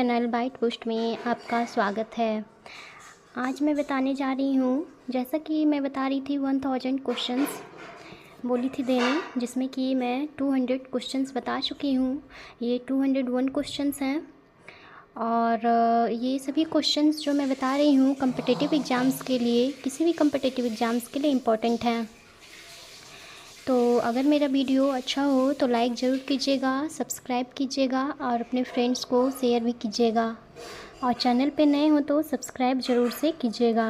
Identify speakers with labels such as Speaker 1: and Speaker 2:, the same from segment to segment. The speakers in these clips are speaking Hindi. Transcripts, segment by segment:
Speaker 1: चैनल बाइट पोस्ट में आपका स्वागत है। आज मैं बताने जा रही हूँ, जैसा कि मैं बता रही थी 1000 क्वेश्चंस बोली थी देने, जिसमें कि मैं 200 क्वेश्चंस बता चुकी हूँ। ये 201 क्वेश्चंस हैं और ये सभी क्वेश्चंस जो मैं बता रही हूँ कॉम्पिटिटिव एग्ज़ाम्स के लिए, किसी भी कॉम्पिटिटिव एग्ज़ाम्स के लिए इम्पोर्टेंट हैं। तो अगर मेरा वीडियो अच्छा हो तो लाइक ज़रूर कीजिएगा, सब्सक्राइब कीजिएगा और अपने फ्रेंड्स को शेयर भी कीजिएगा। और चैनल पे नए हो तो सब्सक्राइब ज़रूर से कीजिएगा।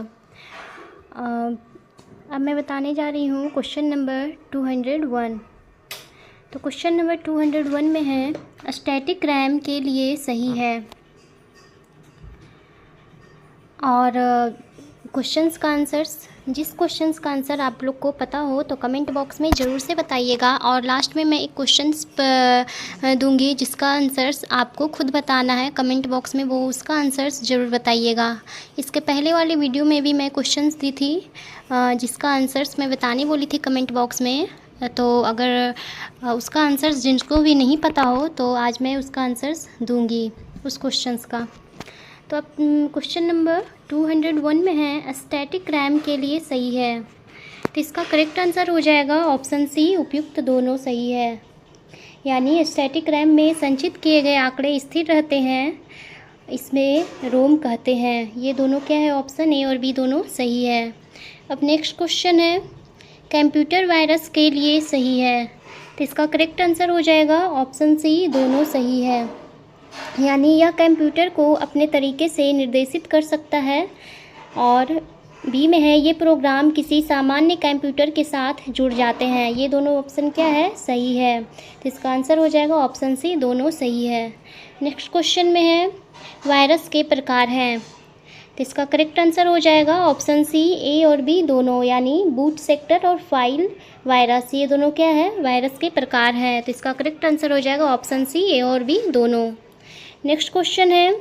Speaker 1: अब मैं बताने जा रही हूँ क्वेश्चन नंबर 201। तो क्वेश्चन नंबर 201 में है, स्टैटिक रैम के लिए सही है। और क्वेश्चंस का आंसर्स, जिस क्वेश्चंस का आंसर आप लोग को पता हो तो कमेंट बॉक्स में ज़रूर से बताइएगा। और लास्ट में मैं एक क्वेश्चंस दूंगी जिसका आंसर्स आपको खुद बताना है कमेंट बॉक्स में, वो उसका आंसर्स ज़रूर बताइएगा। इसके पहले वाले वीडियो में भी मैं क्वेश्चंस दी थी जिसका आंसर्स मैं बताने बोली थी कमेंट बॉक्स में। तो अगर उसका आंसर्स जिनको भी नहीं पता हो तो आज मैं उसका आंसर्स दूँगी उस क्वेश्चंस का। तो अब क्वेश्चन नंबर 201 में है, स्टैटिक रैम के लिए सही है। तो इसका करेक्ट आंसर हो जाएगा ऑप्शन सी, उपयुक्त दोनों सही है। यानी स्टैटिक रैम में संचित किए गए आंकड़े स्थिर रहते हैं, इसमें रोम कहते हैं। ये दोनों क्या है, ऑप्शन ए और बी दोनों सही है। अब नेक्स्ट क्वेश्चन है, कंप्यूटर वायरस के लिए सही है। तो इसका करेक्ट आंसर हो जाएगा ऑप्शन सी, दोनों सही है। यानी यह कंप्यूटर को अपने तरीके से निर्देशित कर सकता है। और बी में है, ये प्रोग्राम किसी सामान्य कंप्यूटर के साथ जुड़ जाते हैं। ये दोनों ऑप्शन क्या है, सही है। तो इसका आंसर हो जाएगा ऑप्शन सी, दोनों सही है। नेक्स्ट क्वेश्चन में है, वायरस के प्रकार हैं। तो इसका करेक्ट आंसर हो जाएगा ऑप्शन सी, ए और बी दोनों, यानी बूट सेक्टर और फाइल वायरस, ये दोनों क्या है, वायरस के प्रकार हैं। तो इसका करेक्ट आंसर हो जाएगा ऑप्शन सी, ए और बी दोनों। नेक्स्ट क्वेश्चन है,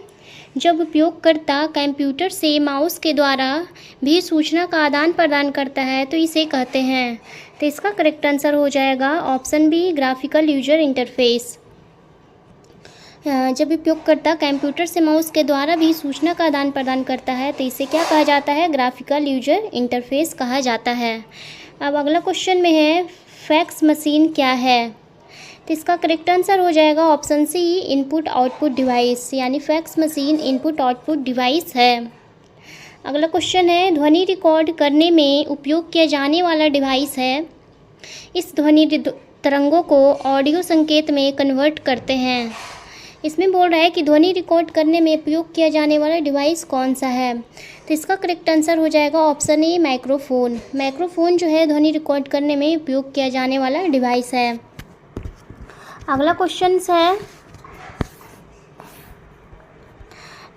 Speaker 1: जब उपयोगकर्ता कंप्यूटर से माउस के द्वारा भी सूचना का आदान प्रदान करता है तो इसे कहते हैं। तो इसका करेक्ट आंसर हो जाएगा option B, graphical user interface. जब उपयोगकर्ता कंप्यूटर से माउस के द्वारा भी सूचना का आदान प्रदान करता है तो इसे क्या कहा जाता है, ग्राफिकल यूजर इंटरफेस कहा जाता है। अब अगला क्वेश्चन में है, फैक्स मशीन क्या है। तो इसका करेक्ट आंसर हो जाएगा option C, input output device, यानी fax machine input output device है। अगला क्वेश्चन है, ध्वनि रिकॉर्ड करने में उपयोग किया जाने वाला डिवाइस है। इस ध्वनि तरंगों को ऑडियो संकेत में कन्वर्ट करते हैं। इसमें बोल रहा है कि ध्वनि रिकॉर्ड करने में उपयोग किया जाने वाला डिवाइस कौन सा है। तो इसका करेक्ट आंसर हो जाएगा ऑप्शन ए, माइक्रोफोन। माइक्रोफोन जो है ध्वनि रिकॉर्ड करने में उपयोग किया जाने वाला डिवाइस है। अगला क्वेश्चन है,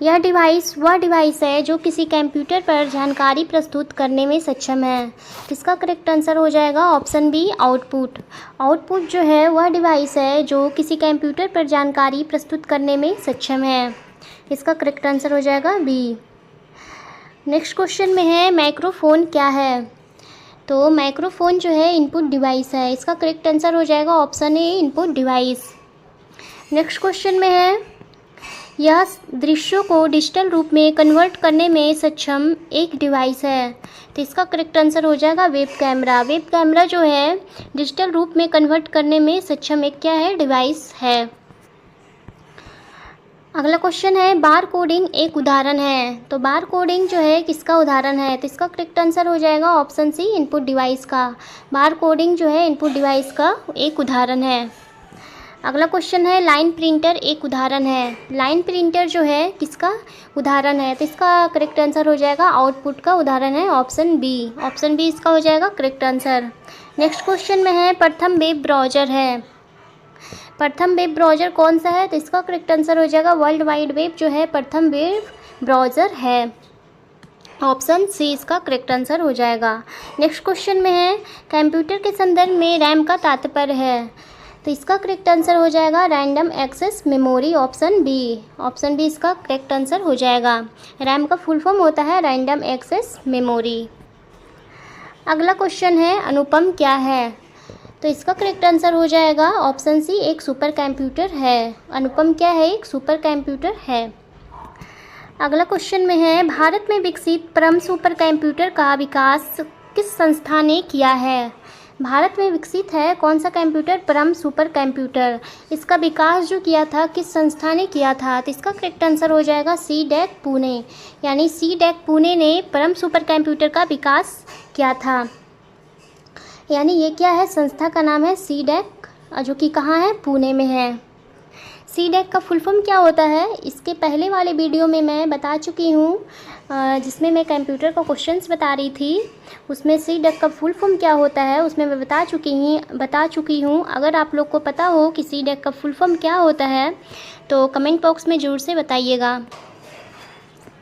Speaker 1: यह डिवाइस वह डिवाइस है जो किसी कंप्यूटर पर जानकारी प्रस्तुत करने में सक्षम है। इसका करेक्ट आंसर हो जाएगा ऑप्शन बी, आउटपुट। आउटपुट जो है वह डिवाइस है जो किसी कंप्यूटर पर जानकारी प्रस्तुत करने में सक्षम है। इसका करेक्ट आंसर हो जाएगा बी। नेक्स्ट क्वेश्चन में है, माइक्रोफोन क्या है। तो माइक्रोफोन जो है इनपुट डिवाइस है। इसका करेक्ट आंसर हो जाएगा option A, input device. Next question में है, यह दृश्यों को डिजिटल रूप में कन्वर्ट करने में सक्षम एक डिवाइस है। तो इसका करेक्ट आंसर हो जाएगा वेब कैमरा। वेब कैमरा जो है डिजिटल रूप में कन्वर्ट करने में सक्षम एक क्या है, डिवाइस है। अगला क्वेश्चन है, बार कोडिंग एक उदाहरण है। तो बार कोडिंग जो है किसका उदाहरण है। तो इसका करेक्ट आंसर हो जाएगा ऑप्शन सी, इनपुट डिवाइस का। बार कोडिंग जो है इनपुट डिवाइस का एक उदाहरण है। अगला क्वेश्चन है, लाइन प्रिंटर एक उदाहरण है। लाइन प्रिंटर जो है किसका उदाहरण है। तो इसका करेक्ट आंसर हो जाएगा आउटपुट का उदाहरण है, ऑप्शन बी। ऑप्शन बी इसका हो जाएगा करेक्ट आंसर। नेक्स्ट क्वेश्चन में है, प्रथम वेब ब्राउज़र है। प्रथम वेब ब्राउज़र कौन सा है। तो इसका करेक्ट आंसर हो जाएगा वर्ल्ड वाइड वेब जो है प्रथम वेब ब्राउज़र है, ऑप्शन सी इसका करेक्ट आंसर हो जाएगा। नेक्स्ट क्वेश्चन में है, कंप्यूटर के संदर्भ में रैम का तात्पर्य है। तो इसका करेक्ट आंसर हो जाएगा random access memory, option B. Option B इसका करेक्ट आंसर हो जाएगा। रैम का फुल फॉर्म होता है रैंडम एक्सेस मेमोरी। अगला क्वेश्चन है, अनुपम क्या है। तो इसका करेक्ट आंसर हो जाएगा ऑप्शन सी, एक सुपर कंप्यूटर है। अनुपम क्या है, एक सुपर कंप्यूटर है। अगला क्वेश्चन में है, भारत में विकसित परम सुपर कंप्यूटर का विकास किस संस्था ने किया है? भारत में विकसित है कौन सा कंप्यूटर? परम सुपर कंप्यूटर। इसका विकास जो किया था किस संस्था ने किया था? तो इसका करेक्ट आंसर हो जाएगा CDEC पुणे, यानी CDEC पुणे ने परम सुपर कंप्यूटर का विकास किया था। यानी ये क्या है? संस्था का नाम है CDEC, जो कि कहाँ है? पुणे में है। CDEC का फुल फॉर्म क्या होता है? इसके पहले वाले वीडियो में मैं बता चुकी हूँ, जिसमें मैं कंप्यूटर का क्वेश्चंस बता रही थी, उसमें CDEC का फुल फॉर्म क्या होता है उसमें मैं बता चुकी हूँ। अगर आप लोग को पता हो कि CDEC का फुल फॉर्म क्या होता है तो कमेंट बॉक्स में ज़रूर से बताइएगा।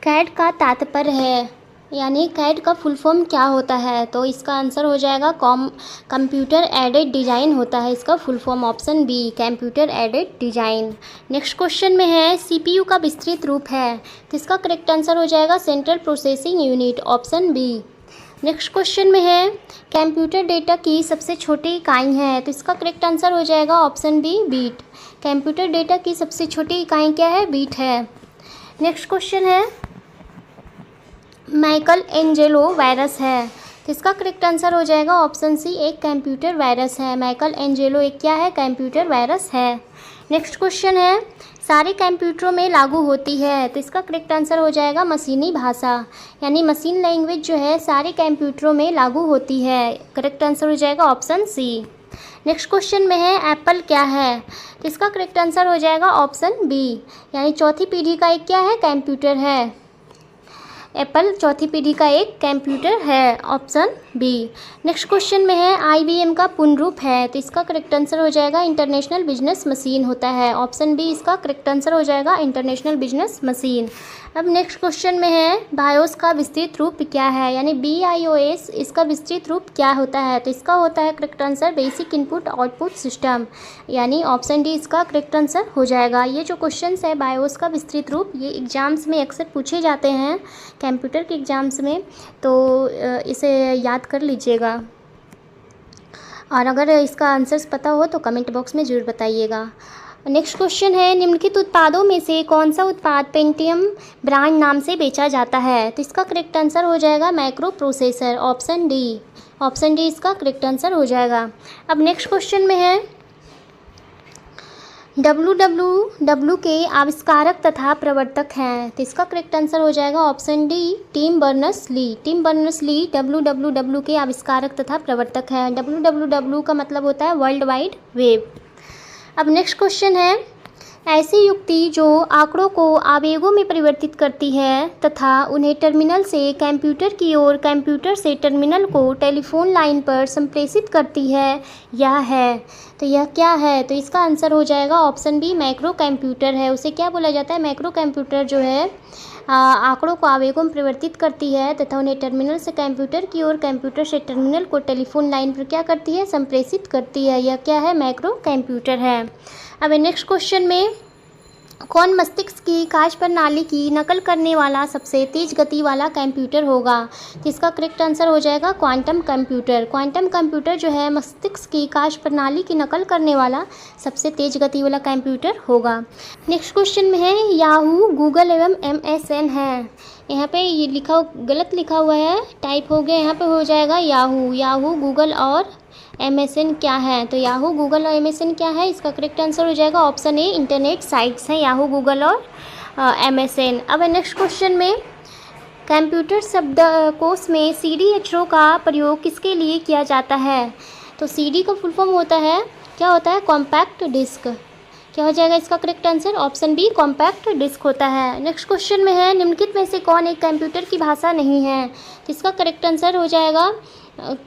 Speaker 1: कैड का तात्पर्य है, यानी कैड का फुल फॉर्म क्या होता है? तो इसका आंसर हो जाएगा कंप्यूटर एडेड डिज़ाइन होता है इसका full form, option B, computer aided design. Next question में है, CPU का विस्तृत रूप है, तो इसका करेक्ट आंसर हो जाएगा central processing unit, option B. Next question में है, कंप्यूटर डेटा की सबसे छोटी इकाई है, तो इसका करेक्ट आंसर हो जाएगा option B, bit. Computer data की सबसे छोटी इकाई क्या है? बीट है। नेक्स्ट क्वेश्चन है, माइकल एंजेलो वायरस है, तो इसका करेक्ट आंसर हो जाएगा ऑप्शन सी, एक कंप्यूटर वायरस है। माइकल एंजेलो एक क्या है? कंप्यूटर वायरस है। नेक्स्ट क्वेश्चन है, सारे कंप्यूटरों में लागू होती है, तो इसका करेक्ट आंसर हो जाएगा मशीनी भाषा, यानी मशीन लैंग्वेज जो है सारे कंप्यूटरों में लागू होती है। करेक्ट आंसर हो जाएगा ऑप्शन सी। नेक्स्ट क्वेश्चन में है, एप्पल क्या है, तो इसका करेक्ट आंसर हो जाएगा ऑप्शन बी, यानी चौथी पीढ़ी का एक क्या है? कंप्यूटर है। एप्पल चौथी पीढ़ी का एक कंप्यूटर है, ऑप्शन बी। नेक्स्ट क्वेश्चन में है, IBM का पूर्ण रूप है, तो इसका करेक्ट आंसर हो जाएगा इंटरनेशनल बिजनेस मशीन होता है, ऑप्शन बी इसका करेक्ट आंसर हो जाएगा इंटरनेशनल बिजनेस मशीन। अब नेक्स्ट क्वेश्चन में है, बायोस का विस्तृत रूप क्या है, यानी BIOS, इसका विस्तृत रूप क्या होता है? तो इसका होता है correct answer basic input output system, यानी ऑप्शन डी इसका करेक्ट आंसर हो जाएगा। ये जो क्वेश्चंस है बायोस का विस्तृत रूप, ये एग्जाम्स में अक्सर पूछे जाते हैं कंप्यूटर के एग्ज़ाम्स में, तो इसे याद कर लीजिएगा। और अगर इसका आंसर्स पता हो तो कमेंट बॉक्स में ज़रूर बताइएगा। नेक्स्ट क्वेश्चन है, निम्नलिखित उत्पादों में से कौन सा उत्पाद पेंटियम ब्रांड नाम से बेचा जाता है? तो इसका करेक्ट आंसर हो जाएगा micro processor, option D. Option D इसका करेक्ट आंसर हो जाएगा। अब नेक्स्ट क्वेश्चन में है, WWW के आविष्कारक तथा प्रवर्तक हैं, तो इसका करेक्ट आंसर हो जाएगा option D, Tim Berners-Lee. Tim Berners-Lee WWW के आविष्कारक तथा प्रवर्तक हैं। WWW का मतलब होता है वर्ल्ड वाइड वेब। अब नेक्स्ट क्वेश्चन है, ऐसी युक्ति जो आंकड़ों को आवेगों में परिवर्तित करती है तथा उन्हें टर्मिनल से कंप्यूटर की ओर, कंप्यूटर से टर्मिनल को टेलीफोन लाइन पर संप्रेषित करती है, यह है, तो यह क्या है? तो इसका आंसर हो जाएगा ऑप्शन बी, माइक्रो कंप्यूटर है। उसे क्या बोला जाता है? माइक्रो कंप्यूटर जो है आंकड़ों को आवेगों में परिवर्तित करती है तथा उन्हें टर्मिनल से कंप्यूटर की ओर, कंप्यूटर से टर्मिनल को टेलीफोन लाइन पर क्या करती है? संप्रेषित करती है। यह क्या है? माइक्रो कंप्यूटर है। अब नेक्स्ट क्वेश्चन में, कौन मस्तिष्क की कार्य प्रणाली की नकल करने वाला सबसे तेज गति वाला कंप्यूटर होगा? तो इसका करेक्ट आंसर हो जाएगा क्वांटम कंप्यूटर। क्वांटम कंप्यूटर जो है मस्तिष्क की कार्य प्रणाली की नकल करने वाला सबसे तेज गति वाला कंप्यूटर होगा। नेक्स्ट क्वेश्चन में है, याहू, गूगल एवं MSN है, यहाँ पे ये गलत लिखा हुआ है, टाइप हो गया, यहाँ पे हो जाएगा याहू। याहू, गूगल और MSN क्या है? तो याहू, गूगल और MSN क्या है? इसका करेक्ट आंसर हो जाएगा ऑप्शन ए, इंटरनेट साइट्स हैं याहू, गूगल और MSN। अब नेक्स्ट क्वेश्चन में, कंप्यूटर शब्दकोश में CDHO का प्रयोग किसके लिए किया जाता है? तो CD का फुल फॉर्म होता है, क्या होता है? Compact disc. क्या हो जाएगा इसका correct answer? Option B, compact disc होता है। नेक्स्ट क्वेश्चन में है, निम्नलिखित में से कौन एक कंप्यूटर की भाषा नहीं है? तो इसका करेक्ट आंसर हो जाएगा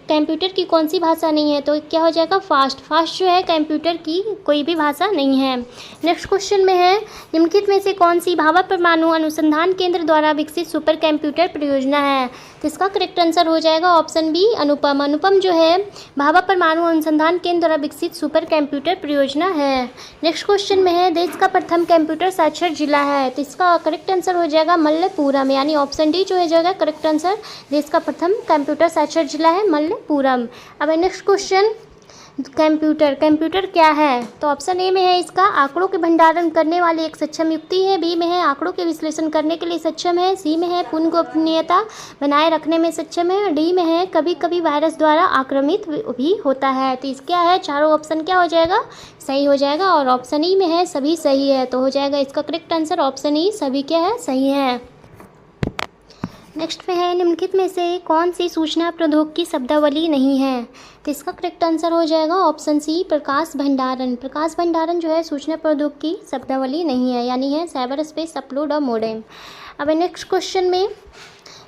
Speaker 1: कंप्यूटर की कौन सी भाषा नहीं है? तो क्या हो जाएगा? फास्ट। फास्ट जो है कंप्यूटर की कोई भी भाषा नहीं है। नेक्स्ट क्वेश्चन में है, निम्नलिखित में से कौन सी भाभा परमाणु अनुसंधान केंद्र द्वारा विकसित सुपर कंप्यूटर परियोजना है? तो इसका करेक्ट आंसर हो जाएगा ऑप्शन बी, अनुपम। अनुपम जो है भाभा परमाणु अनुसंधान केंद्र द्वारा विकसित सुपर कंप्यूटर परियोजना है। नेक्स्ट क्वेश्चन में है, देश का प्रथम कंप्यूटर साक्षर जिला है, तो इसका करेक्ट आंसर हो जाएगा मल्लपुरम, यानी ऑप्शन डी जो हो जाएगा करेक्ट आंसर। देश का प्रथम कंप्यूटर साक्षर जिला है मल्लपुरम। अब नेक्स्ट क्वेश्चन, कंप्यूटर, कंप्यूटर क्या है? तो ऑप्शन ए में है इसका आंकड़ों के भंडारण करने वाली एक सक्षम युक्ति है, बी में है आंकड़ों के विश्लेषण करने के लिए सक्षम है, सी में है पूर्ण गोपनीयता बनाए रखने में सक्षम है, और डी में है कभी कभी वायरस द्वारा आक्रामित भी होता है। तो इस क्या है, चारों ऑप्शन क्या हो जाएगा, सही हो जाएगा। और ऑप्शन ई में है सभी सही है, तो हो जाएगा इसका करेक्ट आंसर ऑप्शन ई, सभी क्या है, सही है। नेक्स्ट में है निम्नलिखित में से कौन सी सूचना प्रौद्योगिकी शब्दावली नहीं है? तो इसका करेक्ट आंसर हो जाएगा ऑप्शन सी, प्रकाश भंडारण। प्रकाश भंडारण जो है सूचना प्रौद्योगिकी शब्दावली नहीं है, यानी है साइबर स्पेस अपलोड और मोडेम। अब नेक्स्ट क्वेश्चन में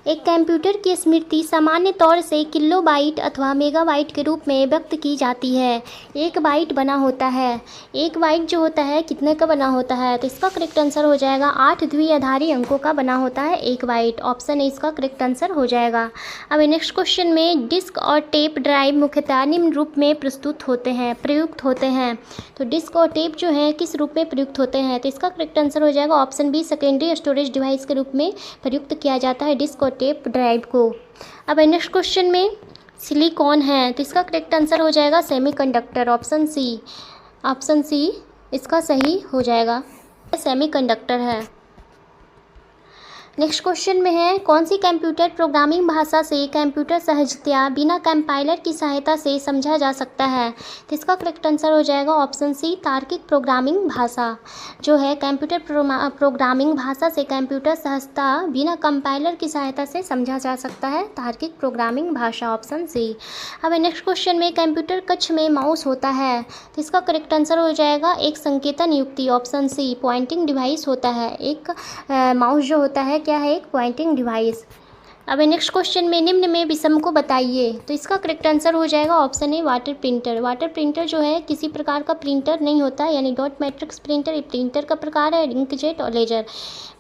Speaker 1: एक कंप्यूटर की स्मृति सामान्य तौर से किलोबाइट अथवा मेगाबाइट के रूप में व्यक्त की जाती है। एक बाइट बना होता है, एक बाइट जो होता है कितने का बना होता है? तो इसका करेक्ट आंसर हो जाएगा 8 द्विआधारी अंकों का बना होता है एक बाइट, ऑप्शन ए इसका करेक्ट आंसर हो जाएगा। अब नेक्स्ट क्वेश्चन में डिस्क और टेप ड्राइव मुख्यतः निम्न रूप में प्रयुक्त होते हैं। तो डिस्क और टेप जो है किस रूप में प्रयुक्त होते हैं? तो इसका करेक्ट आंसर हो जाएगा option B, secondary storage device के रूप में प्रयुक्त किया जाता है डिस्क और टेप ड्राइव को। अब नेक्स्ट क्वेश्चन में सिलिकॉन है, तो इसका करेक्ट आंसर हो जाएगा semiconductor, option C, option C इसका सही हो जाएगा, सेमीकंडक्टर है। नेक्स्ट क्वेश्चन में है कौन सी कंप्यूटर प्रोग्रामिंग भाषा से कंप्यूटर सहजतया बिना कंपाइलर की सहायता से समझा जा सकता है? तो इसका करेक्ट आंसर हो जाएगा ऑप्शन सी, तार्किक प्रोग्रामिंग भाषा जो है कंप्यूटर प्रोग्रामिंग भाषा से कंप्यूटर सहजता बिना कंपाइलर की सहायता से समझा जा सकता है, तार्किक प्रोग्रामिंग भाषा, ऑप्शन सी। अब नेक्स्ट क्वेश्चन में कंप्यूटर कक्ष में माउस होता है, तो इसका करेक्ट आंसर हो जाएगा एक संकेतन युक्ति, ऑप्शन सी, पॉइंटिंग डिवाइस होता है। एक माउस जो होता है क्या है, एक पॉइंटिंग डिवाइस। अब नेक्स्ट क्वेश्चन में निम्न में विषम को बताइए, तो इसका करेक्ट आंसर हो जाएगा option A, water printer. Water printer जो है किसी प्रकार का प्रिंटर नहीं होता है, यानी डॉट मैट्रिक्स प्रिंटर ये प्रिंटर का प्रकार है, इंकजेट और लेजर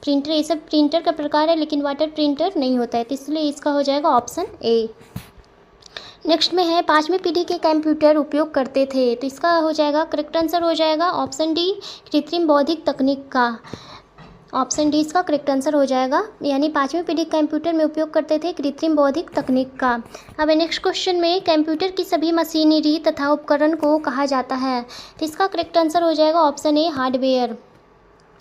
Speaker 1: प्रिंटर ये सब प्रिंटर का प्रकार है, लेकिन वाटर प्रिंटर नहीं होता है, तो इसलिए इसका हो जाएगा ऑप्शन ए। नेक्स्ट में है 5वीं पीढ़ी के कंप्यूटर उपयोग करते थे, तो इसका हो जाएगा करेक्ट आंसर हो जाएगा ऑप्शन डी, कृत्रिम बौद्धिक तकनीक का, ऑप्शन डी इसका करेक्ट आंसर हो जाएगा, यानी 5वीं पीढ़ी कंप्यूटर में उपयोग करते थे कृत्रिम बौद्धिक तकनीक का। अब नेक्स्ट क्वेश्चन में कंप्यूटर की सभी मशीनरी तथा उपकरण को कहा जाता है, तो इसका करेक्ट आंसर हो जाएगा ऑप्शन ए, हार्डवेयर।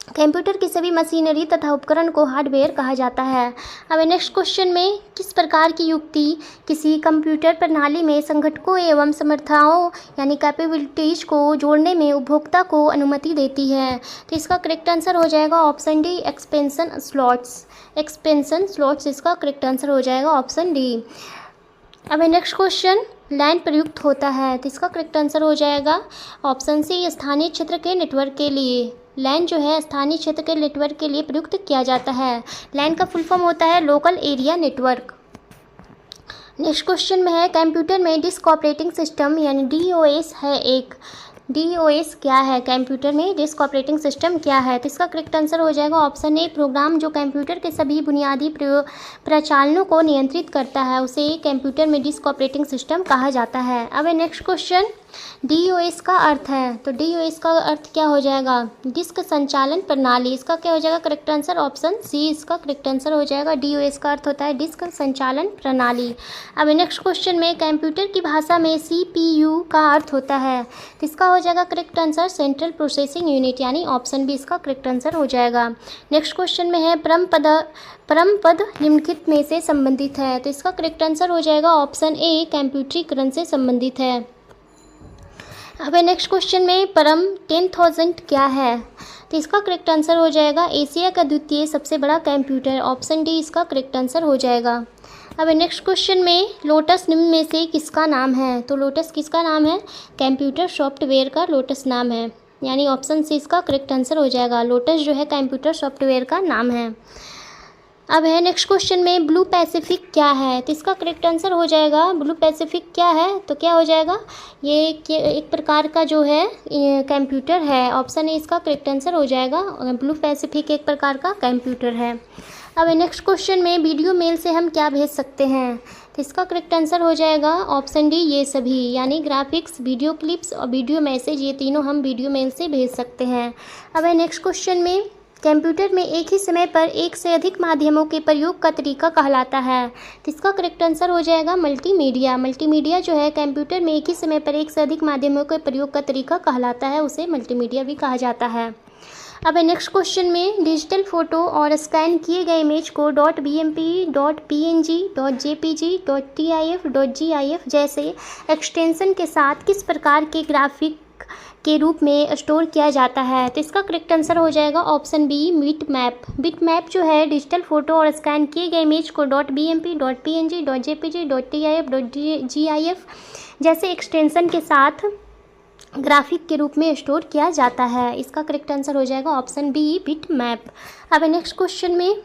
Speaker 1: कंप्यूटर की सभी मशीनरी तथा उपकरण को हार्डवेयर कहा जाता है। अब नेक्स्ट क्वेश्चन में किस प्रकार की युक्ति किसी कंप्यूटर प्रणाली में संघटकों एवं समर्थाओं यानी कैपेबिलिटीज को जोड़ने में उपभोक्ता को अनुमति देती है? तो इसका करेक्ट आंसर हो जाएगा option D, expansion slots. Expansion slots इसका करेक्ट आंसर हो जाएगा ऑप्शन डी। अब नेक्स्ट क्वेश्चन लैन प्रयुक्त होता है, तो इसका करेक्ट आंसर हो जाएगा ऑप्शन सी, स्थानीय क्षेत्र के नेटवर्क के लिए। लैन जो है स्थानीय क्षेत्र के नेटवर्क के लिए प्रयुक्त किया जाता है। लैन का फुल फॉर्म होता है local area network. Next question में है कंप्यूटर में डिस्क ऑपरेटिंग सिस्टम यानी डीओएस है एक। डीओएस क्या है? कंप्यूटर में डिस्क ऑपरेटिंग सिस्टम क्या है? तो इसका करेक्ट आंसर हो जाएगा ऑप्शन ए, प्रोग्राम जो कंप्यूटर के सभी बुनियादी प्रचालनों को नियंत्रित करता है उसे कंप्यूटर में डिस्क ऑपरेटिंग सिस्टम कहा जाता है। अब नेक्स्ट क्वेश्चन डीओएस का अर्थ है, तो डीओएस का अर्थ क्या हो जाएगा? डिस्क संचालन प्रणाली। इसका क्या हो जाएगा करेक्ट आंसर? ऑप्शन सी इसका करेक्ट आंसर हो जाएगा। डीओएस का अर्थ होता है डिस्क संचालन प्रणाली। अब नेक्स्ट क्वेश्चन में कंप्यूटर की भाषा में सीपीयू का अर्थ होता है, तो इसका हो जाएगा correct answer central processing unit, यानी ऑप्शन बी इसका करेक्ट आंसर हो जाएगा। नेक्स्ट क्वेश्चन में है परमपद निम्नलिखित में से संबंधित है, तो इसका करेक्ट आंसर हो जाएगा ऑप्शन ए, कंप्यूटरीकरण से संबंधित है। अब नेक्स्ट क्वेश्चन में परम 10,000 क्या है? तो इसका करेक्ट आंसर हो जाएगा एशिया का द्वितीय सबसे बड़ा कंप्यूटर, ऑप्शन डी इसका करेक्ट आंसर हो जाएगा। अब नेक्स्ट क्वेश्चन में लोटस निम्न में से किसका नाम है? तो लोटस किसका नाम है? कंप्यूटर सॉफ्टवेयर का लोटस नाम है, यानी ऑप्शन सी इसका करेक्ट आंसर हो जाएगा। लोटस जो है कंप्यूटर सॉफ्टवेयर का नाम है। अब है नेक्स्ट क्वेश्चन में ब्लू पैसिफिक क्या है? तो इसका करेक्ट आंसर हो जाएगा ब्लू पैसिफिक क्या है? तो क्या हो जाएगा? ये एक प्रकार का जो है कंप्यूटर है, ऑप्शन ए इसका करेक्ट आंसर हो जाएगा। ब्लू पैसिफिक एक प्रकार का कंप्यूटर है। अब नेक्स्ट क्वेश्चन में वीडियो मेल से हम क्या भेज सकते हैं? तो इसका करेक्ट आंसर हो जाएगा ऑप्शन डी ये सभी, यानी ग्राफिक्स, वीडियो क्लिप्स और वीडियो मैसेज, ये तीनों हम वीडियो मेल से भेज सकते हैं। अब है नेक्स्ट क्वेश्चन में कंप्यूटर में एक ही समय पर एक से अधिक माध्यमों के प्रयोग का तरीका कहलाता है? तो इसका करेक्ट आंसर हो जाएगा मल्टीमीडिया। मल्टीमीडिया जो है कंप्यूटर में एक ही समय पर एक से अधिक माध्यमों के प्रयोग का तरीका कहलाता है, उसे मल्टीमीडिया भी कहा जाता है। अब नेक्स्ट क्वेश्चन में डिजिटल फोटो और स्कैन किए गए इमेज को .bmp, .png, .jpg, .tif, .gif जैसे एक्सटेंशन के साथ किस प्रकार के ग्राफिक के रूप में स्टोर किया जाता है? तो इसका करेक्ट आंसर हो जाएगा option B bitmap. Bitmap जो है डिजिटल फोटो और स्कैन किए गए इमेज को .bmp, .png, .jpg, .tif, .gif जैसे एक्सटेंशन के साथ ग्राफिक के रूप में स्टोर किया जाता है। इसका करेक्ट आंसर हो जाएगा ऑप्शन बी बिट मैप। अब नेक्स्ट क्वेश्चन में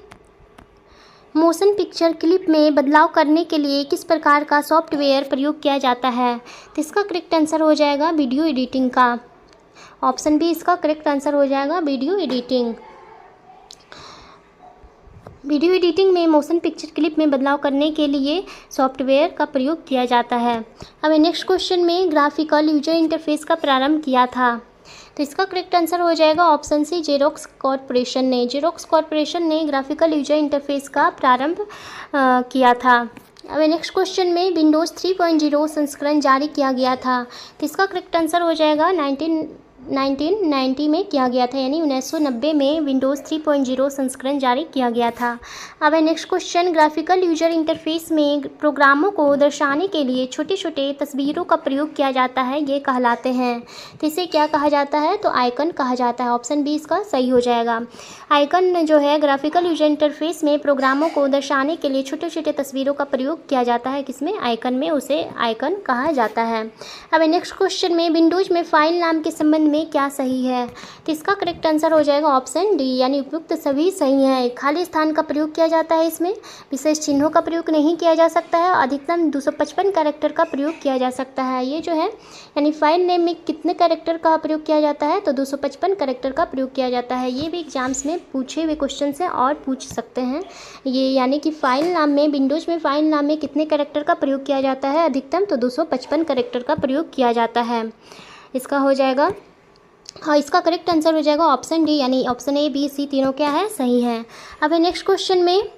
Speaker 1: मोशन पिक्चर क्लिप में बदलाव करने के लिए किस प्रकार का सॉफ्टवेयर प्रयोग किया जाता है? तो इसका करेक्ट आंसर हो जाएगा वीडियो एडिटिंग का। ऑप्शन बी इसका करेक्ट आंसर हो जाएगा वीडियो एडिटिंग। वीडियो एडिटिंग में मोशन पिक्चर क्लिप में बदलाव करने के लिए सॉफ्टवेयर का प्रयोग किया जाता है। अब नेक्स्ट क्वेश्चन में ग्राफिकल यूजर इंटरफेस का प्रारंभ किया था? तो इसका करेक्ट आंसर हो जाएगा ऑप्शन सी जेरोक्स कॉर्पोरेशन ने। जेरोक्स कॉर्पोरेशन ने ग्राफिकल यूजर इंटरफेस का प्रारंभ किया था। अब नेक्स्ट क्वेश्चन में विंडोज़ 3.0 संस्करण जारी किया गया था? तो इसका करेक्ट आंसर हो जाएगा 1990 में किया गया था, यानी 1990 में विंडोज़ 3.0 संस्करण जारी किया गया था। अब next question graphical user interface में प्रोग्रामों को दर्शाने के लिए छोटे छोटे तस्वीरों का प्रयोग किया जाता है, ये कहलाते हैं? तो इसे क्या कहा जाता है? तो आइकन कहा जाता है। ऑप्शन बी इसका सही हो जाएगा। आइकन जो है ग्राफिकल यूजर इंटरफेस में प्रोग्रामों को दर्शाने के लिए छोटे छोटे तस्वीरों का प्रयोग किया जाता है, किसमें? आइकन में, उसे आइकन कहा जाता है। अब नेक्स्ट क्वेश्चन में विंडोज़ में फाइल नाम के संबंध में क्या सही है? तो इसका करेक्ट आंसर हो जाएगा ऑप्शन डी, यानी उपयुक्त सभी सही है। खाली स्थान का प्रयोग किया जाता है, इसमें विशेष चिन्हों का प्रयोग नहीं किया जा सकता है, अधिकतम 255 कैरेक्टर का प्रयोग किया जा सकता है। ये जो है यानी फाइल नेम में कितने कैरेक्टर का प्रयोग किया जाता है? तो 255 कैरेक्टर का प्रयोग किया जाता है। ये भी एग्जाम्स में पूछे हुए क्वेश्चन से और पूछ सकते हैं ये, यानी कि फाइल नाम में, विंडोज़ में फाइल नाम में कितने कैरेक्टर का प्रयोग किया जाता है? अधिकतम तो 255 कैरेक्टर का प्रयोग किया जाता है। इसका हो जाएगा, हाँ, इसका करेक्ट आंसर हो जाएगा ऑप्शन डी, यानी ऑप्शन ए बी सी तीनों क्या है? सही है। अब नेक्स्ट क्वेश्चन में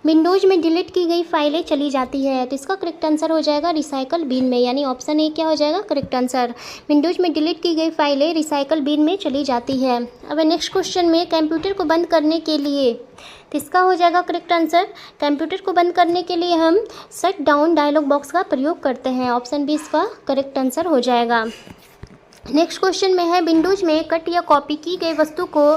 Speaker 1: विंडोज़ में डिलीट की गई फाइलें चली जाती है? तो इसका करेक्ट आंसर हो जाएगा रिसाइकल बिन में, यानी ऑप्शन ए क्या हो जाएगा? Correct answer. विंडोज़ में डिलीट की गई फाइलें रिसाइकल बिन में चली जाती है। अब नेक्स्ट क्वेश्चन में कंप्यूटर को बंद करने के लिए, तो इसका हो जाएगा करेक्ट आंसर, कंप्यूटर को बंद करने के लिए हम शट डाउन डायलॉग बॉक्स का प्रयोग करते हैं। ऑप्शन बी इसका करेक्ट आंसर हो जाएगा। नेक्स्ट क्वेश्चन में है विंडोज़ में कट या कॉपी की गई वस्तु को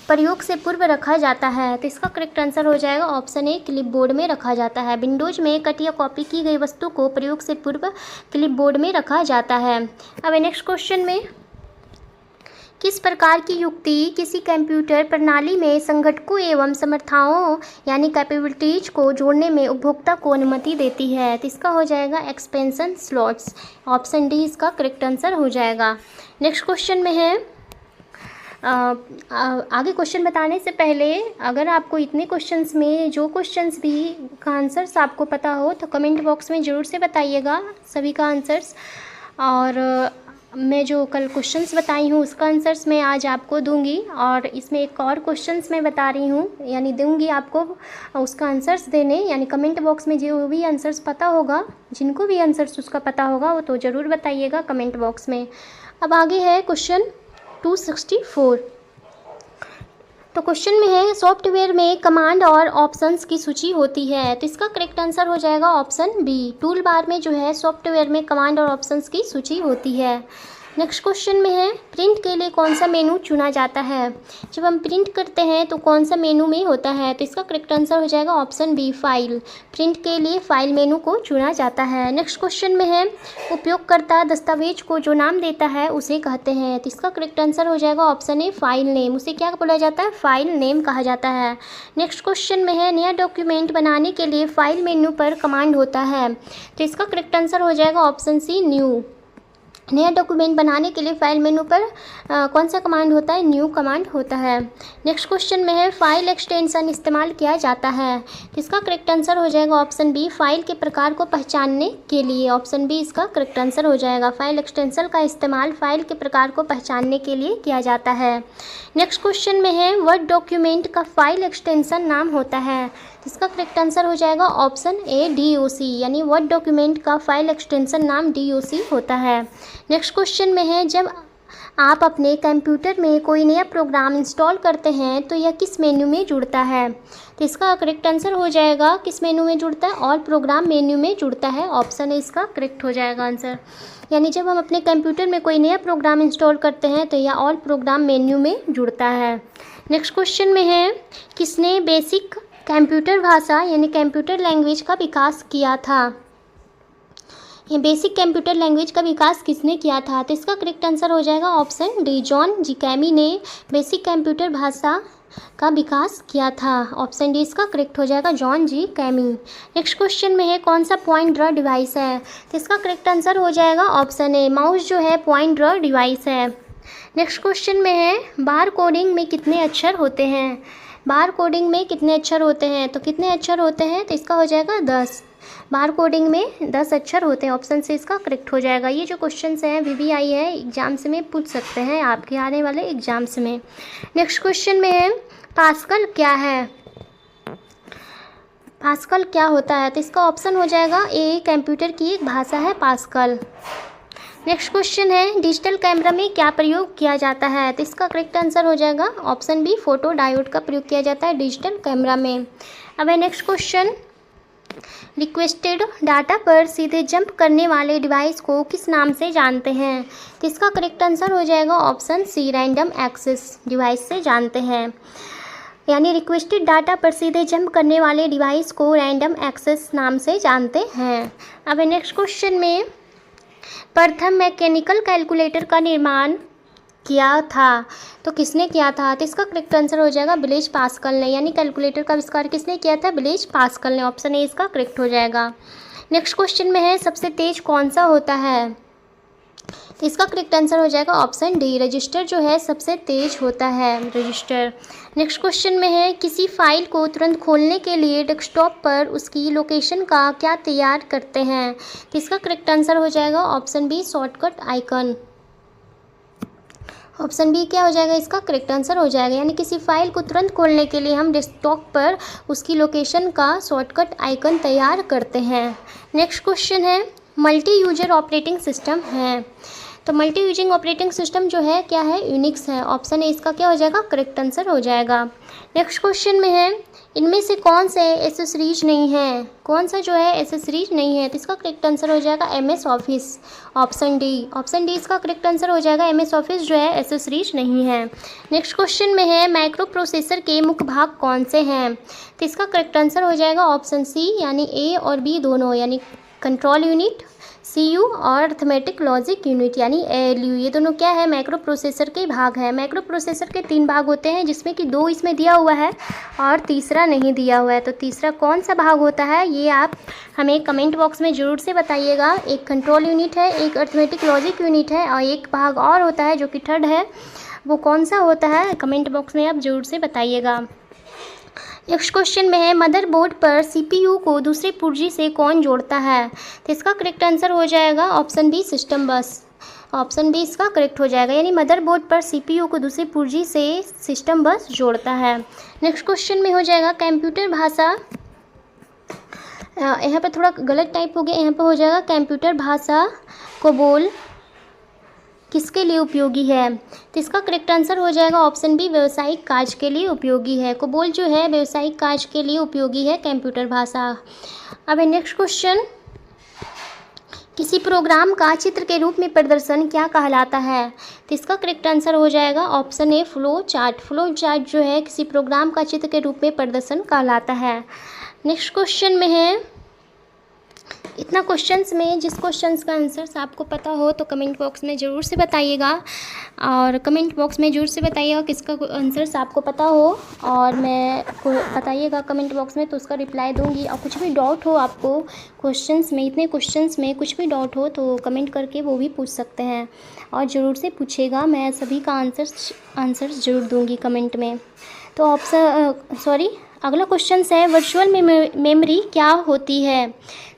Speaker 1: प्रयोग से पूर्व रखा जाता है? तो इसका करेक्ट आंसर हो जाएगा ऑप्शन ए क्लिपबोर्ड में रखा जाता है। विंडोज़ में कट या कॉपी की गई वस्तु को प्रयोग से पूर्व क्लिपबोर्ड में रखा जाता है। अब नेक्स्ट क्वेश्चन में किस प्रकार की युक्ति किसी कंप्यूटर प्रणाली में संघटकों एवं समर्थाओं यानी कैपेबिलिटीज को जोड़ने में उपभोक्ता को अनुमति देती है? तो इसका हो जाएगा एक्सपेंशन स्लॉट्स। ऑप्शन डी इसका करेक्ट आंसर हो जाएगा। नेक्स्ट क्वेश्चन में है आगे क्वेश्चन बताने से पहले अगर आपको इतने क्वेश्चंस में जो क्वेश्चंस भी का आंसर्स आपको पता हो तो कमेंट बॉक्स में ज़रूर से बताइएगा सभी का आंसर्स। और मैं जो कल क्वेश्चंस बताई हूँ उसका आंसर्स मैं आज आपको दूंगी, और इसमें एक और क्वेश्चंस मैं बता रही हूँ, यानी दूंगी आपको उसका आंसर्स देने, यानी कमेंट बॉक्स में जो भी आंसर्स पता होगा, जिनको भी आंसर्स उसका पता होगा वो तो ज़रूर बताइएगा कमेंट बॉक्स में। अब आगे है क्वेश्चन 264। तो क्वेश्चन में है सॉफ्टवेयर में कमांड और ऑप्शंस की सूची होती है? तो इसका करेक्ट आंसर हो जाएगा ऑप्शन बी, टूल बार में जो है सॉफ्टवेयर में कमांड और ऑप्शंस की सूची होती है। नेक्स्ट क्वेश्चन में है प्रिंट के लिए कौन सा मेनू चुना जाता है? जब हम प्रिंट करते हैं तो कौन सा मेनू में होता है? तो इसका करेक्ट आंसर हो जाएगा ऑप्शन बी फाइल। प्रिंट के लिए फाइल मेनू को चुना जाता है। नेक्स्ट क्वेश्चन में है उपयोगकर्ता दस्तावेज को जो नाम देता है उसे कहते हैं? तो इसका करेक्ट आंसर हो जाएगा ऑप्शन ए फाइल नेम। उसे क्या बोला जाता है? फाइल नेम कहा जाता है। नेक्स्ट क्वेश्चन में है नया डॉक्यूमेंट बनाने के लिए फाइल मेनू पर कमांड होता है? तो इसका करेक्ट आंसर हो जाएगा ऑप्शन सी न्यू। नया डॉक्यूमेंट बनाने के लिए फाइल मेनू पर कौन सा कमांड होता है? न्यू कमांड होता है। नेक्स्ट क्वेश्चन में है फाइल एक्सटेंशन इस्तेमाल किया जाता है। इसका करेक्ट आंसर हो जाएगा ऑप्शन बी, फाइल के प्रकार को पहचानने के लिए। ऑप्शन बी इसका करेक्ट आंसर हो जाएगा। फाइल एक्सटेंशन का इस्तेमाल फाइल के प्रकार को पहचानने के लिए किया जाता है। नेक्स्ट क्वेश्चन में है वर्ड डॉक्यूमेंट का फाइल एक्सटेंशन नाम होता है। इसका करेक्ट आंसर हो जाएगा ऑप्शन ए, DOC, यानी वर्ड डॉक्यूमेंट का फाइल एक्सटेंशन नाम DOC होता है। नेक्स्ट क्वेश्चन में है जब आप अपने कंप्यूटर में कोई नया प्रोग्राम इंस्टॉल करते हैं तो यह किस मेन्यू में जुड़ता है? तो इसका करेक्ट आंसर हो जाएगा किस मेन्यू में जुड़ता है? ऑल प्रोग्राम मेन्यू में जुड़ता है। ऑप्शन ए इसका करेक्ट हो जाएगा आंसर। यानी जब हम अपने कंप्यूटर में कोई नया प्रोग्राम इंस्टॉल करते हैं तो यह ऑल प्रोग्राम मेन्यू में जुड़ता है। नेक्स्ट क्वेश्चन में है किसने बेसिक कंप्यूटर भाषा यानी कंप्यूटर लैंग्वेज का विकास किया था? ये बेसिक कंप्यूटर लैंग्वेज का विकास किसने किया था? तो इसका करेक्ट आंसर हो जाएगा ऑप्शन डी, जॉन जी कैमी ने बेसिक कंप्यूटर भाषा का विकास किया था। ऑप्शन डी इसका करेक्ट हो जाएगा, जॉन जी कैमी। नेक्स्ट क्वेश्चन में है कौन सा पॉइंट ड्रॉ डिवाइस है? तो इसका करेक्ट आंसर हो जाएगा ऑप्शन ए, माउस जो है पॉइंट ड्रॉ डिवाइस है। नेक्स्ट क्वेश्चन में है बार कोडिंग में कितने अक्षर होते हैं? बार कोडिंग में कितने अक्षर होते हैं? तो कितने अक्षर होते हैं? तो इसका हो जाएगा 10। बार कोडिंग में 10 अक्षर होते हैं। ऑप्शन से इसका करेक्ट हो जाएगा। ये जो क्वेश्चंस हैं VVI है, एग्जाम्स में पूछ सकते हैं आपके आने वाले एग्जाम्स में। नेक्स्ट क्वेश्चन में है पास्कल क्या है? पास्कल क्या होता है? तो इसका ऑप्शन हो जाएगा ए, कंप्यूटर की एक भाषा है पास्कल। नेक्स्ट क्वेश्चन है डिजिटल कैमरा में क्या प्रयोग किया जाता है? तो इसका करेक्ट आंसर हो जाएगा ऑप्शन बी, फोटो डायोड का प्रयोग किया जाता है डिजिटल कैमरा में। अब है नेक्स्ट क्वेश्चन, रिक्वेस्टेड डाटा पर सीधे जंप करने वाले डिवाइस को किस नाम से जानते हैं? तो इसका करेक्ट आंसर हो जाएगा option C, random access device से जानते हैं। यानी रिक्वेस्टेड डाटा पर सीधे जंप करने वाले डिवाइस को रैंडम एक्सेस नाम से जानते हैं। अब नेक्स्ट क्वेश्चन में प्रथम मैकेनिकल कैलकुलेटर का निर्माण किया था, तो किसने किया था? तो इसका करेक्ट आंसर हो जाएगा ब्लेज पास्कल ने। यानी कैलकुलेटर का आविष्कार किसने किया था? ब्लेज पास्कल ने। ऑप्शन ए इसका करेक्ट हो जाएगा। नेक्स्ट क्वेश्चन में है सबसे तेज कौन सा होता है? तो इसका करेक्ट आंसर हो जाएगा ऑप्शन डी, रजिस्टर जो है सबसे तेज होता है, रजिस्टर। नेक्स्ट क्वेश्चन में है किसी फाइल को तुरंत खोलने के लिए डेस्कटॉप पर उसकी लोकेशन का क्या तैयार करते हैं? तो इसका करेक्ट आंसर हो जाएगा option B, shortcut icon. Option B क्या हो जाएगा? इसका करेक्ट आंसर हो जाएगा। यानी किसी फाइल को तुरंत खोलने के लिए हम डेस्कटॉप पर उसकी लोकेशन का शॉर्टकट आइकन तैयार करते हैं। नेक्स्ट क्वेश्चन है मल्टी यूजर ऑपरेटिंग सिस्टम है, तो मल्टी यूजिंग ऑपरेटिंग सिस्टम जो है क्या है? यूनिक्स है। ऑप्शन ए इसका क्या हो जाएगा? करेक्ट आंसर हो जाएगा। नेक्स्ट क्वेश्चन में है इनमें से कौन से एसेसरीज नहीं है? कौन सा जो है एसेसरीज नहीं है? तो इसका करेक्ट आंसर हो जाएगा MS office. Option D, option D इसका करेक्ट आंसर हो जाएगा। MS ऑफिस जो है एसेसरीज नहीं है। नेक्स्ट क्वेश्चन में है माइक्रो प्रोसेसर के मुख्य भाग कौन से हैं? तो इसका करेक्ट आंसर हो जाएगा ऑप्शन सी, यानी ए और बी दोनों, यानी कंट्रोल यूनिट CPU और अर्थमेटिक लॉजिक यूनिट यानी ALU, ये दोनों क्या है? माइक्रो प्रोसेसर के भाग हैं। माइक्रो प्रोसेसर के 3 भाग होते हैं जिसमें कि 2 इसमें दिया हुआ है और तीसरा नहीं दिया हुआ है। तो तीसरा कौन सा भाग होता है ये आप हमें कमेंट बॉक्स में ज़रूर से बताइएगा। एक कंट्रोल यूनिट है, एक अर्थमेटिक लॉजिक यूनिट है और एक भाग और होता है जो कि थर्ड है, वो कौन सा होता है कमेंट बॉक्स में आप ज़रूर से बताइएगा। नेक्स्ट क्वेश्चन में है मदरबोर्ड पर CPU को दूसरे पुर्जे से कौन जोड़ता है? तो इसका करेक्ट आंसर हो जाएगा ऑप्शन बी, सिस्टम बस। ऑप्शन बी इसका करेक्ट हो जाएगा। यानी मदरबोर्ड पर CPU को दूसरे पुर्जे से सिस्टम बस जोड़ता है। नेक्स्ट क्वेश्चन में हो जाएगा कंप्यूटर भाषा, यहाँ पे थोड़ा गलत टाइप हो गया, यहाँ पे हो जाएगा कंप्यूटर भाषा कोबोल किसके लिए उपयोगी है? तो इसका करेक्ट आंसर हो जाएगा ऑप्शन बी, व्यावसायिक कार्य के लिए उपयोगी है। कोबोल जो है व्यावसायिक कार्य के लिए उपयोगी है कंप्यूटर भाषा। अब नेक्स्ट क्वेश्चन, किसी प्रोग्राम का चित्र के रूप में प्रदर्शन क्या कहलाता है? तो इसका करेक्ट आंसर हो जाएगा option A, flow chart. Flow chart जो है किसी प्रोग्राम का चित्र के रूप में प्रदर्शन कहलाता है। नेक्स्ट क्वेश्चन में है इतना क्वेश्चंस में जिस क्वेश्चंस का आंसर्स आपको पता हो तो कमेंट बॉक्स में ज़रूर से बताइएगा, और कमेंट बॉक्स में ज़रूर से बताइएगा किसका आंसर्स आपको पता हो, और मैं को बताइएगा कमेंट बॉक्स में तो उसका रिप्लाई दूंगी। और कुछ भी डाउट हो आपको क्वेश्चंस में, इतने क्वेश्चंस में कुछ भी डाउट हो तो कमेंट करके वो भी पूछ सकते हैं, और ज़रूर से पूछेगा, मैं सभी का आंसर्स ज़रूर दूँगी कमेंट में। तो अगला क्वेश्चन है वर्चुअल मेमोरी क्या होती है।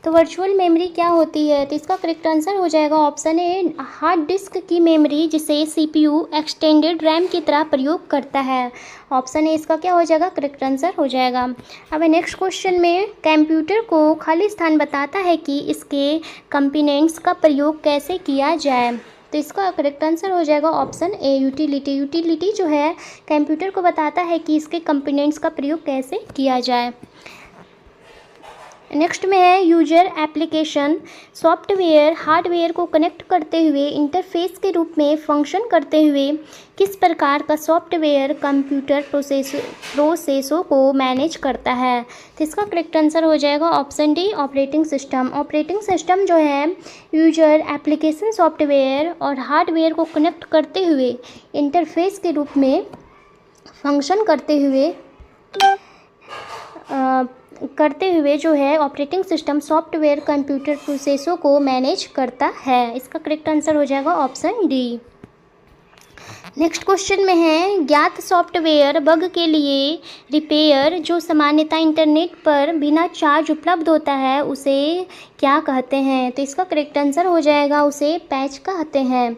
Speaker 1: तो वर्चुअल मेमोरी क्या होती है, तो इसका करेक्ट आंसर हो जाएगा ऑप्शन ए, हार्ड डिस्क की मेमोरी जिसे सीपीयू एक्सटेंडेड रैम की तरह प्रयोग करता है। ऑप्शन ए इसका क्या हो जाएगा, करेक्ट आंसर हो जाएगा। अब नेक्स्ट क्वेश्चन में कंप्यूटर को खाली स्थान बताता है कि इसके कंपोनेंट्स का प्रयोग कैसे किया जाए। तो इसका करेक्ट आंसर हो जाएगा ऑप्शन ए, यूटिलिटी। यूटिलिटी जो है कंप्यूटर को बताता है कि इसके कंपोनेंट्स का प्रयोग कैसे किया जाए। नेक्स्ट में है यूजर एप्लीकेशन सॉफ्टवेयर हार्डवेयर को कनेक्ट करते हुए इंटरफेस के रूप में फंक्शन करते हुए किस प्रकार का सॉफ्टवेयर कंप्यूटर प्रोसेसों को मैनेज करता है। तो इसका करेक्ट आंसर हो जाएगा option D, operating system. Operating system जो है यूजर एप्लीकेशन सॉफ्टवेयर और हार्डवेयर को कनेक्ट करते हुए इंटरफेस के रूप में फंक्शन करते हुए जो है ऑपरेटिंग सिस्टम सॉफ्टवेयर कंप्यूटर प्रोसेसों को मैनेज करता है। इसका करेक्ट आंसर हो जाएगा ऑप्शन डी। नेक्स्ट क्वेश्चन में है ज्ञात सॉफ्टवेयर बग के लिए रिपेयर जो सामान्यतः इंटरनेट पर बिना चार्ज उपलब्ध होता है उसे क्या कहते हैं। तो इसका करेक्ट आंसर हो जाएगा उसे पैच कहते हैं।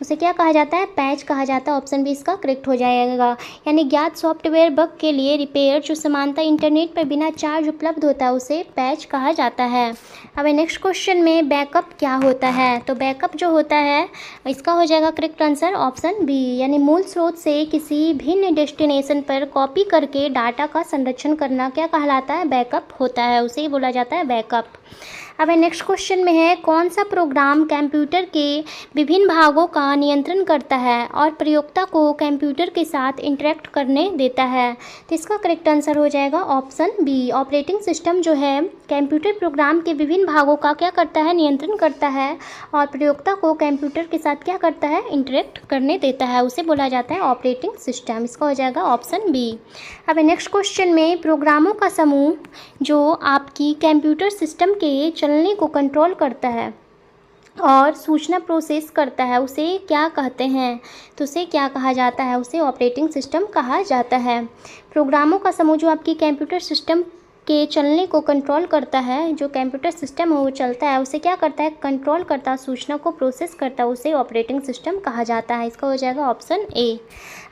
Speaker 1: उसे क्या कहा जाता है, पैच कहा जाता है। ऑप्शन बी इसका करेक्ट हो जाएगा। यानी ज्ञात सॉफ्टवेयर बग के लिए रिपेयर जो सामान्यतः इंटरनेट पर बिना चार्ज उपलब्ध होता है उसे पैच कहा जाता है। अब नेक्स्ट क्वेश्चन में बैकअप क्या होता है। तो बैकअप जो होता है इसका हो जाएगा करेक्ट आंसर ऑप्शन बी, यानी मूल स्रोत से किसी भिन्न डेस्टिनेशन पर कॉपी करके डाटा का संरक्षण करना क्या कहलाता है, बैकअप होता है, उसे ही बोला जाता है बैकअप। अब नेक्स्ट क्वेश्चन में है कौन सा प्रोग्राम कंप्यूटर के विभिन्न भागों का नियंत्रण करता है और प्रयोक्ता को कंप्यूटर के साथ इंटरेक्ट करने देता है। तो इसका करेक्ट आंसर हो जाएगा ऑप्शन बी, ऑपरेटिंग सिस्टम जो है कंप्यूटर प्रोग्राम के विभिन्न भागों का क्या करता है, नियंत्रण करता है, और प्रयोक्ता को कंप्यूटर के साथ क्या करता है, इंटरेक्ट करने देता है, उसे बोला जाता है ऑपरेटिंग सिस्टम। इसका हो जाएगा ऑप्शन बी। अब नेक्स्ट क्वेश्चन में प्रोग्रामों का समूह जो आपकी कंप्यूटर सिस्टम के चलने को कंट्रोल करता है और सूचना प्रोसेस करता है उसे क्या कहते हैं। तो उसे क्या कहा जाता है, उसे ऑपरेटिंग सिस्टम कहा जाता है। प्रोग्रामों का समूह जो आपकी कंप्यूटर सिस्टम के चलने को कंट्रोल करता है, जो कंप्यूटर सिस्टम है वो चलता है उसे क्या करता है, कंट्रोल करता है, सूचना को प्रोसेस करता है, उसे ऑपरेटिंग सिस्टम कहा जाता है। इसका हो जाएगा ऑप्शन ए।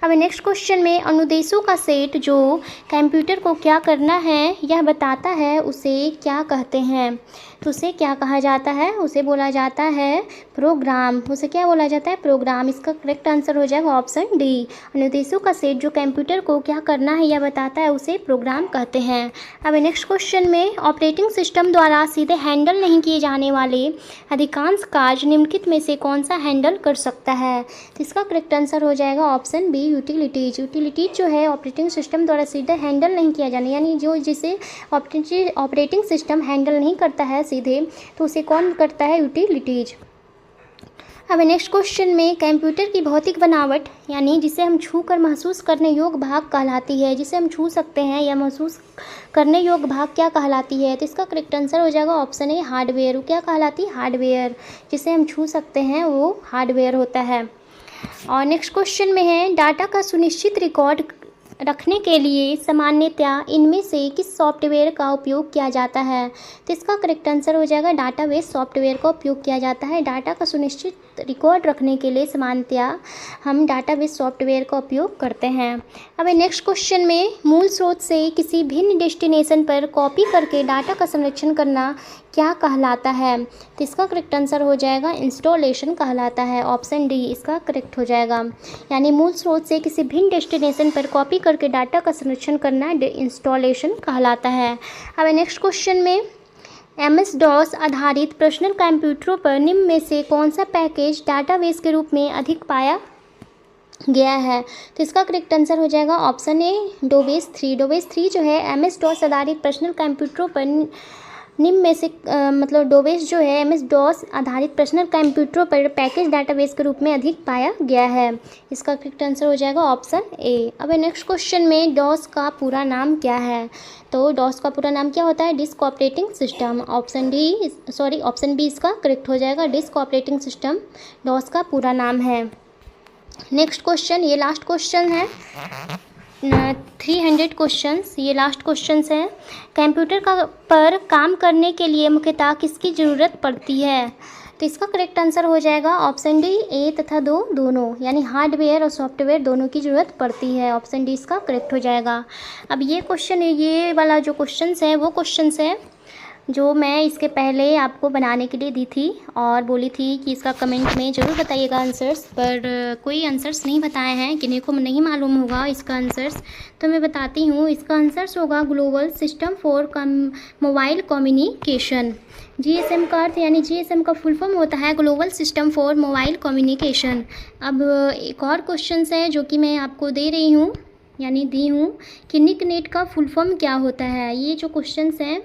Speaker 1: अब नेक्स्ट क्वेश्चन में अनुदेशों का सेट जो कंप्यूटर को क्या करना है यह बताता है उसे क्या कहते हैं। तो उसे क्या कहा जाता है, उसे बोला जाता है प्रोग्राम। उसे क्या बोला जाता है, प्रोग्राम। इसका करेक्ट आंसर हो जाएगा ऑप्शन डी, अनुदेशों का सेट जो कंप्यूटर को क्या करना है यह बताता है उसे प्रोग्राम कहते हैं। अब नेक्स्ट क्वेश्चन में ऑपरेटिंग सिस्टम द्वारा सीधे हैंडल नहीं किए जाने वाले अधिकांश कार्य निम्नलिखित में से कौन सा हैंडल कर सकता है। तो इसका करेक्ट आंसर हो जाएगा ऑप्शन बी, यूटिलिटीज। यूटिलिटीज जो है ऑपरेटिंग सिस्टम द्वारा सीधे हैंडल नहीं किया जाना, यानी जो जिसे ऑपरेटिंग सिस्टम हैंडल नहीं करता है सीधे तो उसे कौन करता है, यूटिलिटीज। अब नेक्स्ट क्वेश्चन में कंप्यूटर की भौतिक बनावट यानी जिसे हम छू कर महसूस करने योग्य भाग कहलाती है, जिसे हम छू सकते हैं या महसूस करने योग्य भाग क्या कहलाती है। तो इसका करेक्ट आंसर हो जाएगा ऑप्शन ए, हार्डवेयर। वो क्या कहलाती है, हार्डवेयर। जिसे हम छू सकते हैं वो हार्डवेयर होता है। और नेक्स्ट क्वेश्चन में है डाटा का सुनिश्चित रिकॉर्ड रखने के लिए सामान्यतया इनमें से किस सॉफ्टवेयर का उपयोग किया जाता है। तो इसका करेक्ट आंसर हो जाएगा डाटाबेस सॉफ्टवेयर का उपयोग किया जाता है। डाटा का सुनिश्चित रिकॉर्ड रखने के लिए सामान्यतया हम डाटाबेस सॉफ्टवेयर का उपयोग करते हैं। अब नेक्स्ट क्वेश्चन में मूल स्रोत से किसी भिन्न डेस्टिनेशन पर कॉपी करके डाटा का संरक्षण करना क्या कहलाता है। तो इसका करेक्ट आंसर हो जाएगा इंस्टॉलेशन कहलाता है। ऑप्शन डी इसका करेक्ट हो जाएगा। यानी मूल स्रोत से किसी भिन्न डेस्टिनेशन पर कॉपी करके डाटा का संरक्षण करना इंस्टॉलेशन कहलाता है। अब नेक्स्ट क्वेश्चन में MS-DOS आधारित पर्सनल कंप्यूटरों पर निम्न में से कौन सा पैकेज डाटाबेस के रूप में अधिक पाया गया है। तो इसका करेक्ट आंसर हो जाएगा ऑप्शन ए, डोबेस 3। डोबेस 3 जो है MS-DOS आधारित पर्सनल कंप्यूटरों पर निम्न में से मतलब डोवेस जो है MS डॉस आधारित पर्सनल कंप्यूटरों पर पैकेज डाटाबेस के रूप में अधिक पाया गया है। इसका करेक्ट आंसर हो जाएगा ऑप्शन ए। अब नेक्स्ट क्वेश्चन में डॉस का पूरा नाम क्या है? तो डॉस का पूरा नाम क्या होता है? Disk operating system. Option B इसका करेक्ट हो जाएगा। डिस्क ऑपरेटिंग सिस्टम डॉस का पूरा नाम है। नेक्स्ट क्वेश्चन, ये लास्ट क्वेश्चन है 300 क्वेश्चंस, ये लास्ट क्वेश्चंस हैं। कंप्यूटर पर काम करने के लिए मुख्यतः किसकी ज़रूरत पड़ती है? तो इसका करेक्ट आंसर हो जाएगा ऑप्शन डी, ए तथा दोनों, यानी हार्डवेयर और सॉफ्टवेयर दोनों की ज़रूरत पड़ती है। ऑप्शन डी इसका करेक्ट हो जाएगा। अब ये वाला जो क्वेश्चंस है वो क्वेश्चंस है जो मैं इसके पहले आपको बनाने के लिए दी थी और बोली थी कि इसका कमेंट में ज़रूर बताइएगा आंसर्स, पर कोई आंसर्स नहीं बताए हैं, किन्हीं को नहीं मालूम होगा इसका आंसर्स, तो मैं बताती हूँ। इसका आंसर्स होगा global system for mobile communication. GSM का अर्थ, यानी GSM का फुल फॉर्म होता है global system for mobile communication. अब एक और क्वेश्चन है जो कि मैं आपको दे रही हूँ, यानी दी हूँ कि निकनेट का फुल फॉर्म क्या होता है। ये जो क्वेश्चन हैं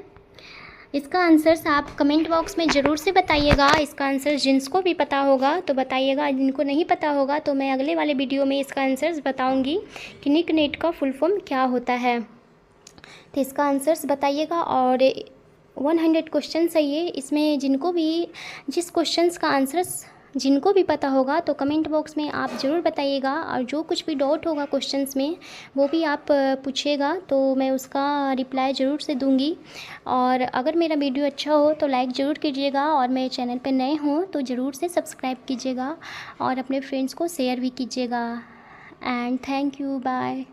Speaker 1: इसका आंसर्स आप कमेंट बॉक्स में ज़रूर से बताइएगा। इसका आंसर जिनको भी पता होगा तो बताइएगा, जिनको नहीं पता होगा तो मैं अगले वाले वीडियो में इसका आंसर्स बताऊंगी कि निकनेट का फुल फॉर्म क्या होता है। तो इसका आंसर्स बताइएगा। और 100 क्वेश्चन है ये, इसमें जिस क्वेश्चंस का आंसर्स जिनको भी पता होगा तो कमेंट बॉक्स में आप ज़रूर बताइएगा, और जो कुछ भी डाउट होगा क्वेश्चंस में वो भी आप पूछिएगा तो मैं उसका रिप्लाई ज़रूर से दूंगी। और अगर मेरा वीडियो अच्छा हो तो लाइक ज़रूर कीजिएगा, और मेरे चैनल पर नए हों तो ज़रूर से सब्सक्राइब कीजिएगा और अपने फ्रेंड्स को शेयर भी कीजिएगा। And thank you, bye.